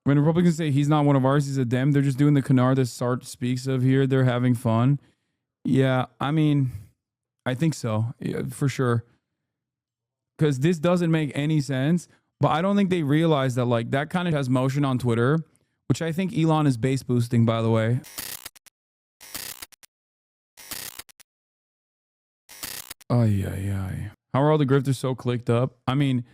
When Republicans say he's not one of ours, he's a dem, they're just doing the canard that Sartre speaks of here. They're having fun. Yeah, I mean, I think so, yeah, for sure. Because this doesn't make any sense. But I don't think they realize that like that kind of has motion on Twitter, which I think Elon is base boosting, by the way. Oh yeah. How are all the grifters so clicked up? I mean,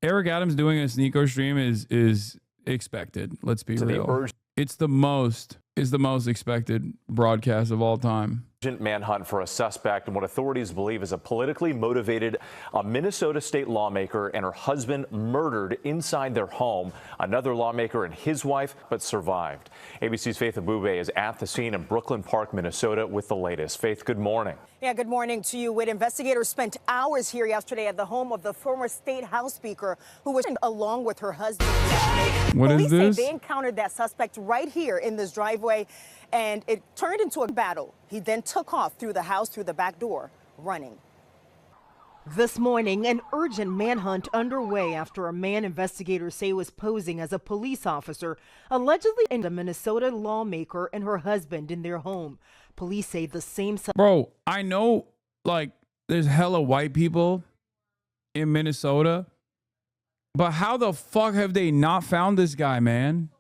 Eric Adams doing a Sneeko stream is expected. Let's be real. It's the most expected broadcast of all time. Manhunt for a suspect in what authorities believe is a politically motivated Minnesota state lawmaker and her husband murdered inside their home. Another lawmaker and his wife, but survived. ABC's Faith Abube is at the scene in Brooklyn Park, Minnesota, with the latest. Faith, good morning. Yeah, good morning to you. Investigators spent hours here yesterday at the home of the former state House Speaker, who was along with her husband. What is this? Police say they encountered that suspect right here in this driveway, and it turned into a battle. He then took off through the house, through the back door, running. This morning, an urgent manhunt underway after a man investigators say was posing as a police officer allegedly in a Minnesota lawmaker and her husband in their home. Police say the same. Bro, I know like there's hella white people in Minnesota, but how the fuck have they not found this guy, man?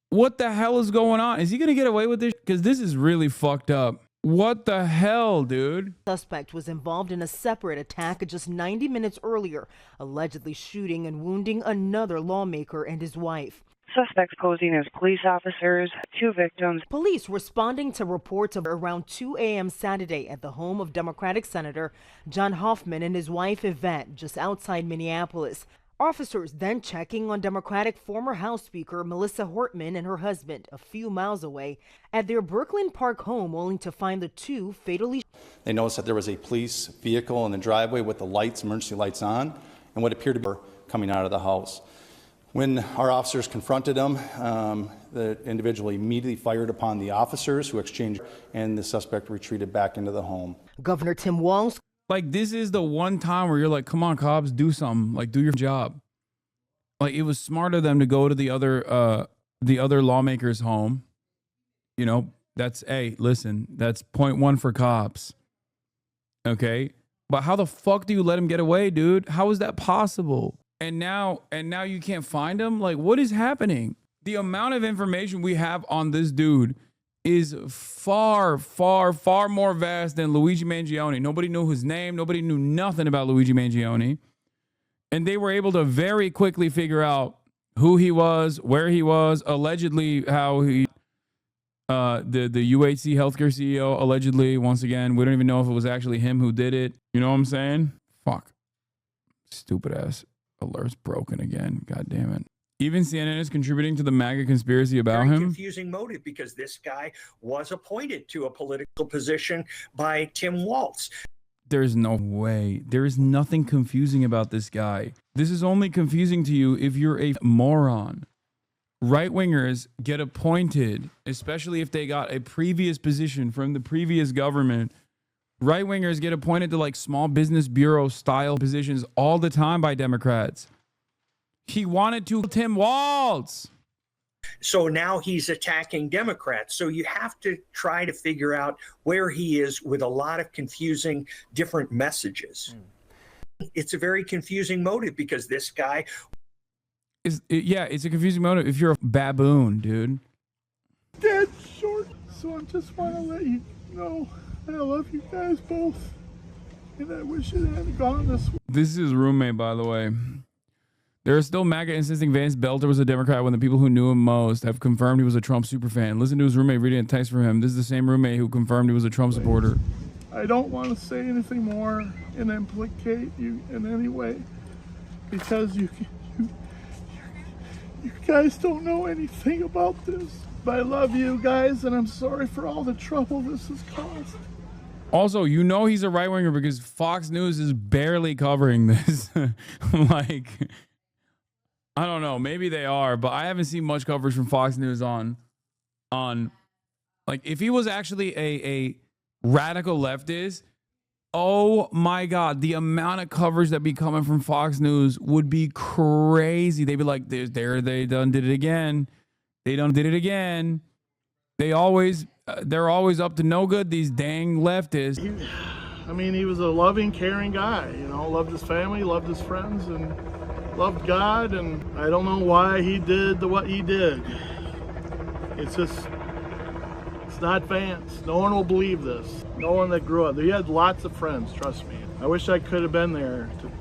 What the hell is going on? Is he going to get away with this? Because this is really fucked up. What the hell, dude? Suspect was involved in a separate attack just 90 minutes earlier, allegedly shooting and wounding another lawmaker and his wife. Suspects posing as police officers, 2 victims. Police responding to reports of around 2 a.m. Saturday at the home of Democratic Senator John Hoffman and his wife Yvette, just outside Minneapolis. Officers then checking on Democratic former House Speaker Melissa Hortman and her husband a few miles away at their Brooklyn Park home, only to find the two fatally. They noticed that there was a police vehicle in the driveway with the lights, emergency lights on, and what appeared to be coming out of the house. When our officers confronted them, the individual immediately fired upon the officers, who exchanged, and the suspect retreated back into the home. Governor Tim Walz. Like, this is the one time where you're like, come on, cops, do something. Like, do your job. Like, it was smart of them to go to the other lawmaker's home. You know, that's, hey, listen, that's point one for cops. Okay? But how the fuck do you let him get away, dude? How is that possible? And now you can't find him? Like, what is happening? The amount of information we have on this dude is far, far, far more vast than Luigi Mangione. Nobody knew his name. Nobody knew nothing about Luigi Mangione. And they were able to very quickly figure out who he was, where he was, allegedly how he, the UHC healthcare CEO, allegedly, once again, we don't even know if it was actually him who did it. You know what I'm saying? Fuck. Stupid ass alert's broken again. God damn it. Even CNN is contributing to the MAGA conspiracy about him. Confusing motive, because this guy was appointed to a political position by Tim Walz. There's no way. There is nothing confusing about this guy. This is only confusing to you if you're a moron. Right-wingers get appointed, especially if they got a previous position from the previous government. Right-wingers get appointed to like small business bureau style positions all the time by Democrats. He wanted to Tim Walz. So now he's attacking Democrats. So you have to try to figure out where he is with a lot of confusing different messages. It's a very confusing motive, because this guy it's a confusing motive if you're a baboon, dude. Dead short. So I just want to let you know I love you guys both, and I wish it hadn't gone this way. This is his roommate, by the way. There are still MAGA insisting Vance Belter was a Democrat when the people who knew him most have confirmed he was a Trump superfan. Listen to his roommate reading a text from him. This is the same roommate who confirmed he was a Trump supporter. I don't want to say anything more and implicate you in any way, because you guys don't know anything about this. But I love you guys, and I'm sorry for all the trouble this has caused. Also, you know he's a right-winger because Fox News is barely covering this. Like, I don't know, maybe they are, but I haven't seen much coverage from Fox News on like, if he was actually a radical leftist, Oh my God, the amount of coverage that be coming from Fox News would be crazy. They'd be like, they done did it again. They done did it again. They're always up to no good, these dang leftists. He was a loving, caring guy, loved his family, loved his friends, and loved God, and I don't know why he did what he did. It's not Vance. No one will believe this. No one that grew up. He had lots of friends, trust me. I wish I could have been there to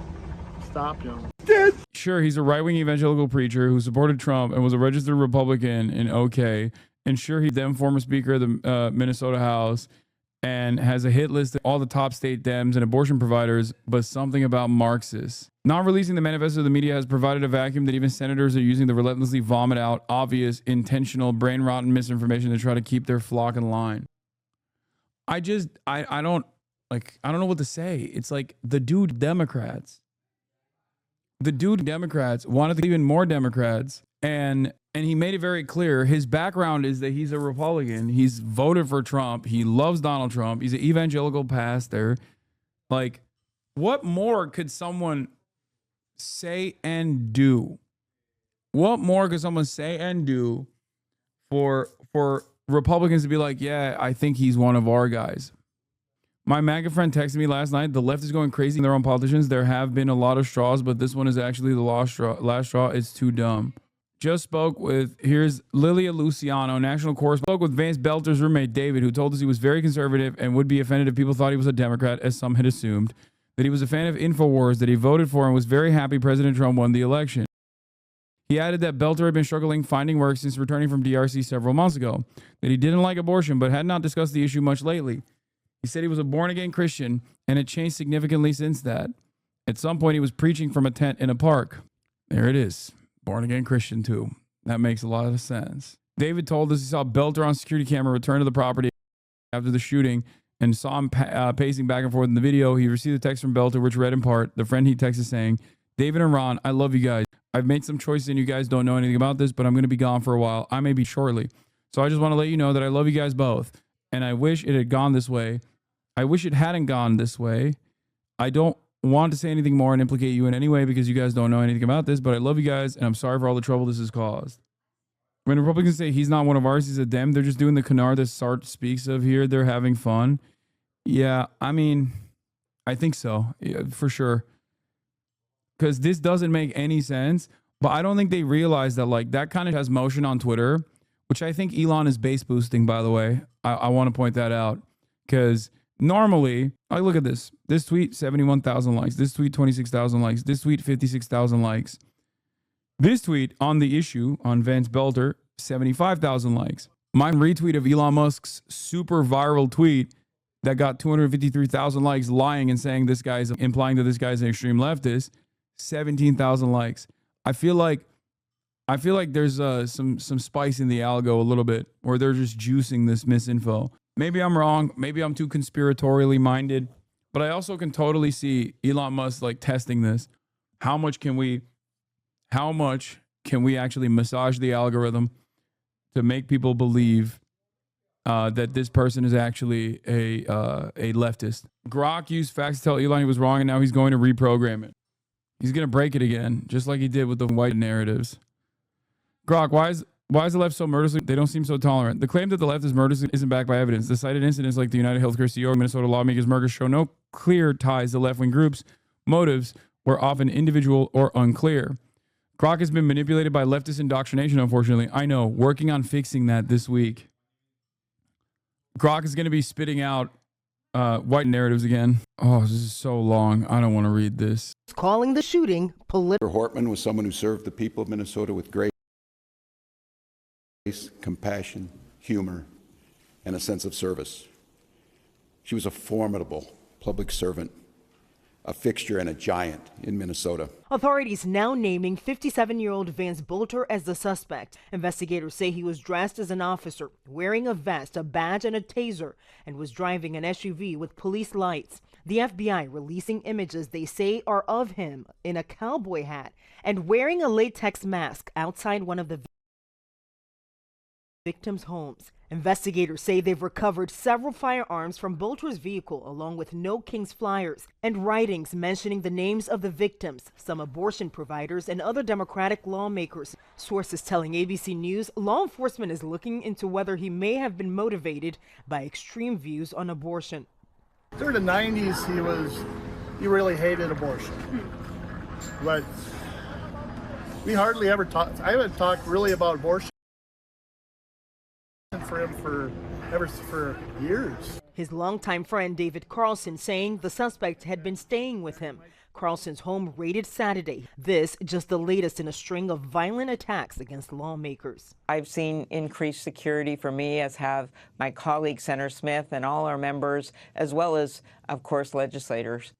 stop him. Sure, he's a right-wing evangelical preacher who supported Trump and was a registered Republican in OK. And sure, he's then former Speaker of the Minnesota House and has a hit list of all the top state Dems and abortion providers, but something about Marxists. Not releasing the manifesto of the media has provided a vacuum that even senators are using to relentlessly vomit out obvious, intentional, brain-rotten misinformation to try to keep their flock in line. I don't know what to say. It's like the dude Democrats wanted to even more Democrats, and he made it very clear. His background is that he's a Republican. He's voted for Trump. He loves Donald Trump. He's an evangelical pastor. Like, what more could someone say and do? What more could someone say and do for Republicans to be like, yeah, I think he's one of our guys? My MAGA friend texted me last night. The left is going crazy in their own politicians. There have been a lot of straws, but this one is actually the last straw. It's too dumb. Just spoke with, here's Lilia Luciano, national correspondent, spoke with Vance Belter's roommate, David, who told us he was very conservative and would be offended if people thought he was a Democrat, as some had assumed, that he was a fan of InfoWars, that he voted for and was very happy President Trump won the election. He added that Belter had been struggling finding work since returning from DRC several months ago, that he didn't like abortion, but had not discussed the issue much lately. He said he was a born-again Christian, and it changed significantly since that. At some point, he was preaching from a tent in a park. There it is. Born-again Christian, too. That makes a lot of sense. David told us he saw Belter on security camera return to the property after the shooting and saw him pacing back and forth in the video. He received a text from Belter, which read in part, the friend he texted saying, David and Ron, I love you guys. I've made some choices and you guys don't know anything about this, but I'm going to be gone for a while. I may be shortly. So I just want to let you know that I love you guys both. And I wish it had gone this way. I wish it hadn't gone this way. I don't want to say anything more and implicate you in any way because you guys don't know anything about this, but I love you guys and I'm sorry for all the trouble this has caused. When Republicans say he's not one of ours, he's a Dem, they're just doing the canard that Sartre speaks of here. They're having fun. Yeah, I mean, I think so, yeah, for sure. Because this doesn't make any sense, but I don't think they realize that like that kind of has motion on Twitter, which I think Elon is base boosting, by the way. I want to point that out because normally, I look at this. This tweet, 71,000 likes. This tweet, 26,000 likes. This tweet, 56,000 likes. This tweet on the issue on Vance Belter, 75,000 likes. My retweet of Elon Musk's super viral tweet that got 253,000 likes, lying and saying this guy's implying that this guy's an extreme leftist, 17,000 likes. I feel like there's some spice in the algo a little bit, or they're just juicing this misinfo. Maybe I'm wrong. Maybe I'm too conspiratorially minded, but I also can totally see Elon Musk like testing this. How much can we actually massage the algorithm to make people believe that this person is actually a leftist? Grok used facts to tell Elon he was wrong, and now he's going to reprogram it. He's going to break it again, just like he did with the white narratives. Grok, why is the left so murderously? They don't seem so tolerant. The claim that the left is murderous isn't backed by evidence. The cited incidents like the United Healthcare CEO and Minnesota lawmakers' murder show no clear ties to left-wing groups. Motives were often individual or unclear. Grok has been manipulated by leftist indoctrination, unfortunately. I know, working on fixing that this week. Grok is going to be spitting out white narratives again. Oh, this is so long. I don't want to read this. Calling the shooting political. Hortman was someone who served the people of Minnesota with grace, compassion, humor, and a sense of service. She was a formidable public servant, a fixture and a giant in Minnesota. Authorities now naming 57-year-old Vance Belter as the suspect. Investigators say he was dressed as an officer, wearing a vest, a badge, and a taser, and was driving an SUV with police lights. The FBI releasing images they say are of him in a cowboy hat and wearing a latex mask outside one of the victims' homes. Investigators say they've recovered several firearms from Bolter's vehicle, along with No Kings flyers and writings mentioning the names of the victims, some abortion providers, and other Democratic lawmakers. Sources telling ABC News law enforcement is looking into whether he may have been motivated by extreme views on abortion. Through the 90s, he really hated abortion. But we hardly ever talked. I haven't talked really about abortion for him for years. His longtime friend David Carlson saying the suspect had been staying with him. Carlson's home raided Saturday. This just the latest in a string of violent attacks against lawmakers. I've seen increased security for me, as have my colleague Senator Smith and all our members, as well as, of course, legislators.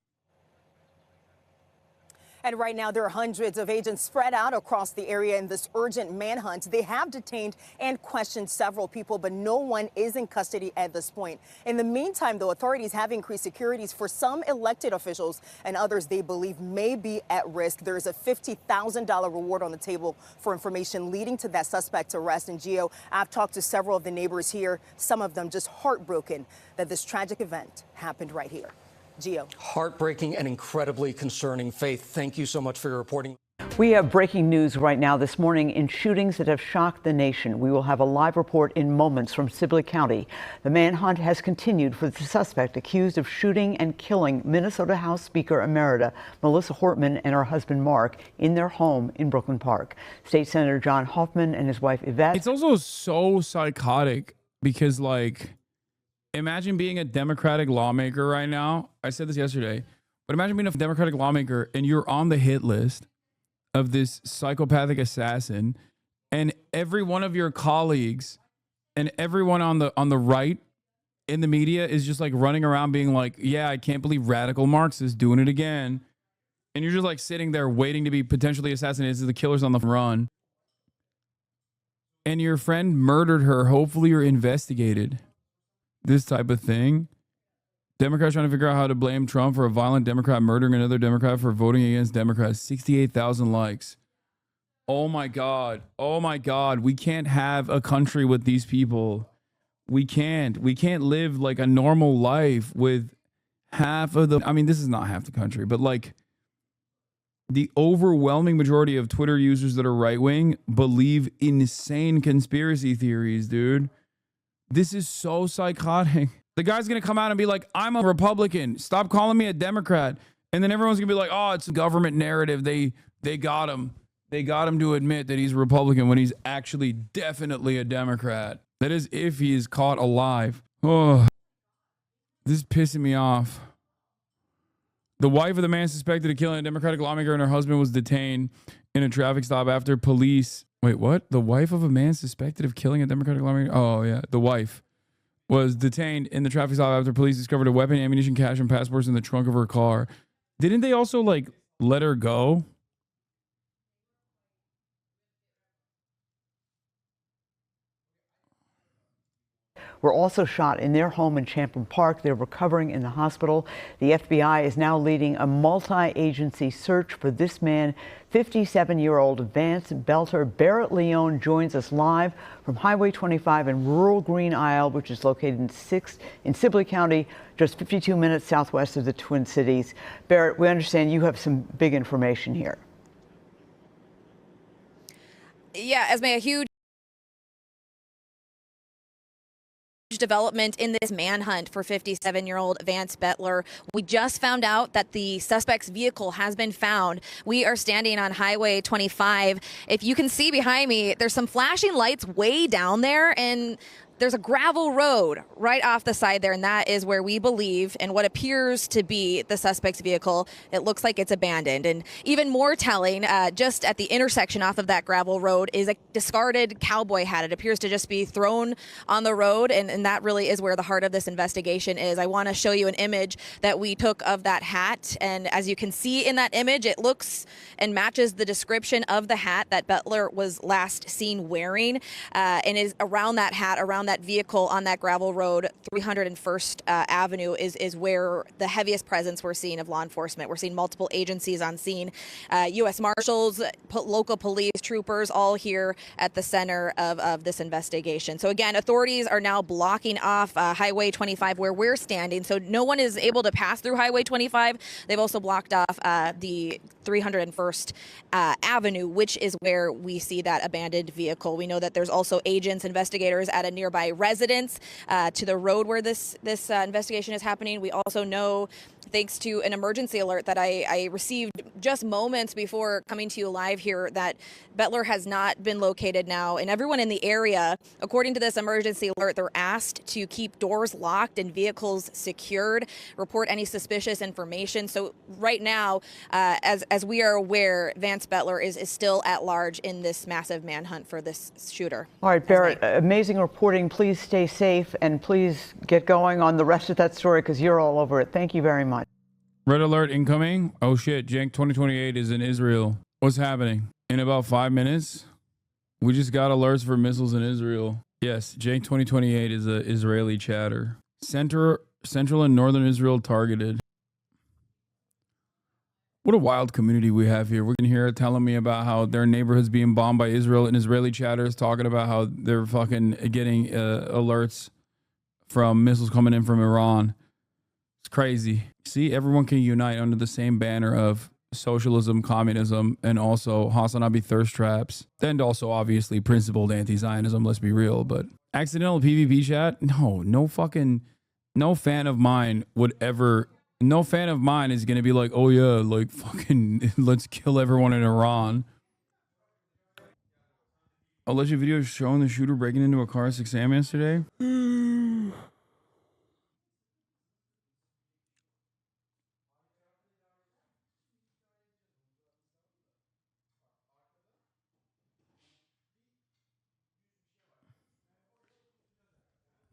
And right now, there are hundreds of agents spread out across the area in this urgent manhunt. They have detained and questioned several people, but no one is in custody at this point. In the meantime, though, authorities have increased securities for some elected officials and others they believe may be at risk. There is a $50,000 reward on the table for information leading to that suspect's arrest. And Gio, I've talked to several of the neighbors here, some of them just heartbroken that this tragic event happened right here. Gio. Heartbreaking and incredibly concerning. Faith, thank you so much for your reporting. We have breaking news right now this morning in shootings that have shocked the nation. We will have a live report in moments from Sibley County. The manhunt has continued for the suspect accused of shooting and killing Minnesota House Speaker Emerita Melissa Hortman and her husband Mark in their home in Brooklyn Park. State Senator John Hoffman and his wife Yvette. It's also so psychotic because, like, imagine being a Democratic lawmaker right now. I said this yesterday, but imagine being a Democratic lawmaker and you're on the hit list of this psychopathic assassin, and every one of your colleagues and everyone on the right in the media is just like running around being like, yeah, I can't believe radical Marxists doing it again. And you're just like sitting there waiting to be potentially assassinated as the killer's on the run. And your friend murdered her. Hopefully you're investigated. This type of thing. Democrats trying to figure out how to blame Trump for a violent Democrat murdering another Democrat for voting against Democrats. 68,000 likes. Oh my God. Oh my God. We can't have a country with these people. We can't. We can't live like a normal life with half of the, I mean, this is not half the country, but like the overwhelming majority of Twitter users that are right-wing believe insane conspiracy theories, dude. This is so psychotic. The guy's going to come out and be like, I'm a Republican. Stop calling me a Democrat. And then everyone's going to be like, oh, it's a government narrative. They got him. They got him to admit that he's a Republican when he's actually definitely a Democrat. That is if he is caught alive. Oh, this is pissing me off. The wife of the man suspected of killing a Democratic lawmaker and her husband was detained in a traffic stop after police. Wait, what? The wife of a man suspected of killing a Democratic lawmaker? Oh, yeah. The wife was detained in the traffic stop after police discovered a weapon, ammunition, cash, and passports in the trunk of her car. Didn't they also, like, let her go? Were also shot in their home in Champlin Park. They're recovering in the hospital. The FBI is now leading a multi-agency search for this man. 57-year-old Vance Belter Barrett Leone joins us live from Highway 25 in rural Green Isle, which is located in Sibley County, just 52 minutes southwest of the Twin Cities. Barrett, we understand you have some big information here. Yeah, Esme, a huge development in this manhunt for 57-year-old Vance Belter. We just found out that the suspect's vehicle has been found. We are standing on Highway 25. If you can see behind me, there's some flashing lights way down there, and there's a gravel road right off the side there, and that is where we believe and what appears to be the suspect's vehicle. It looks like it's abandoned. And even more telling, just at the intersection off of that gravel road is a discarded cowboy hat. It appears to just be thrown on the road, and that really is where the heart of this investigation is. I want to show you an image that we took of that hat, and as you can see in that image, it looks and matches the description of the hat that Belter was last seen wearing, and is around that hat, around found that vehicle on that gravel road, 301st Avenue, is where the heaviest presence we're seeing of law enforcement. We're seeing multiple agencies on scene, U.S. Marshals, local police, troopers, all here at the center of this investigation. So again, authorities are now blocking off Highway 25 where we're standing, so no one is able to pass through Highway 25. They've also blocked off the 301st Avenue, which is where we see that abandoned vehicle. We know that there's also agents, investigators at a nearby residence to the road where this investigation is happening. We also know, thanks to an emergency alert that I received just moments before coming to you live here, that Bettler has not been located now. And everyone in the area, according to this emergency alert, they're asked to keep doors locked and vehicles secured, report any suspicious information. So right now, as we are aware, Vance Bettler is still at large in this massive manhunt for this shooter. All right, Barrett, amazing reporting. Please stay safe and please get going on the rest of that story because you're all over it. Thank you very much. Red alert incoming. Oh shit, Jank 2028 is in Israel. What's happening? In about 5 minutes, we just got alerts for missiles in Israel. Yes, Jank 2028 is a Israeli chatter. Central and northern Israel targeted. What a wild community we have here. We're going to hear it telling me about how their neighborhood's being bombed by Israel, and Israeli chatters talking about how they're fucking getting alerts from missiles coming in from Iran. It's crazy. See, everyone can unite under the same banner of socialism, communism, and also HasanAbi thirst traps. And also, obviously, principled anti-Zionism, let's be real. But accidental PvP chat? No fan of mine would ever... No fan of mine is going to be like, oh yeah, like fucking let's kill everyone in Iran. Alleged video showing the shooter breaking into a car at 6 a.m. yesterday.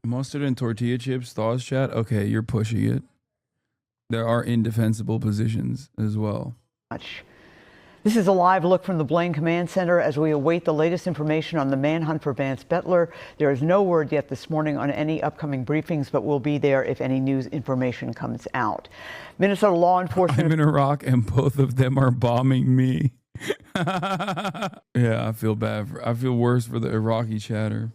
Mustard and tortilla chips, thaws chat. Okay, you're pushing it. There are indefensible positions as well. This is a live look from the Blaine Command Center as we await the latest information on the manhunt for Vance Bettler. There is no word yet this morning on any upcoming briefings, but we'll be there if any news information comes out. Minnesota law enforcement... I'm in Iraq and both of them are bombing me. Yeah, I feel bad. I feel worse for the Iraqi chatter.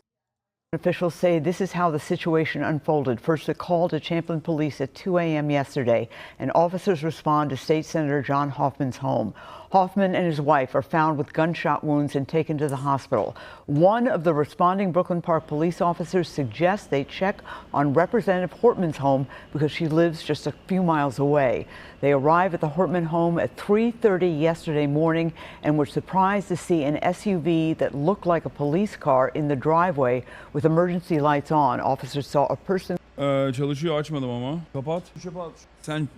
Officials say this is how the situation unfolded. First, a call to Champlin Police at 2 a.m. yesterday, and officers respond to State Senator John Hoffman's home. Hoffman and his wife are found with gunshot wounds and taken to the hospital. One of the responding Brooklyn Park police officers suggests they check on Representative Hortman's home because she lives just a few miles away. They arrive at the Hortman home at 3:30 yesterday morning and were surprised to see an SUV that looked like a police car in the driveway with emergency lights on. Officers saw a person. Çalışıyor, açmadım ama. Kapat. Sen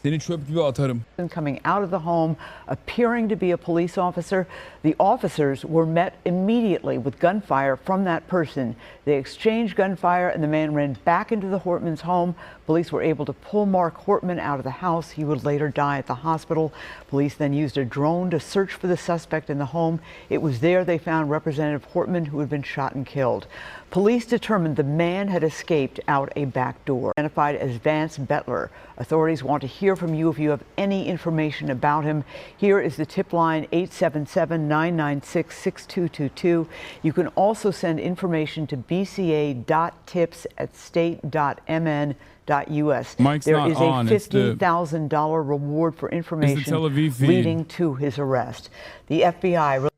seni çöp gibi atarım. Coming out of the home, appearing to be a police officer. The officers were met immediately with gunfire from that person. They exchanged gunfire and the man ran back into the Hortman's home. Police were able to pull Mark Hortman out of the house. He would later die at the hospital. Police then used a drone to search for the suspect in the home. It was there they found Representative Hortman, who had been shot and killed. Police determined the man had escaped out a back door. Identified as Vance Bettler. Authorities want to hear from you if you have any information about him. Here is the tip line, 877-996-6222. You can also send information to bca.tips@state.mn.us. There is a $50,000 reward for information leading to his arrest. The FBI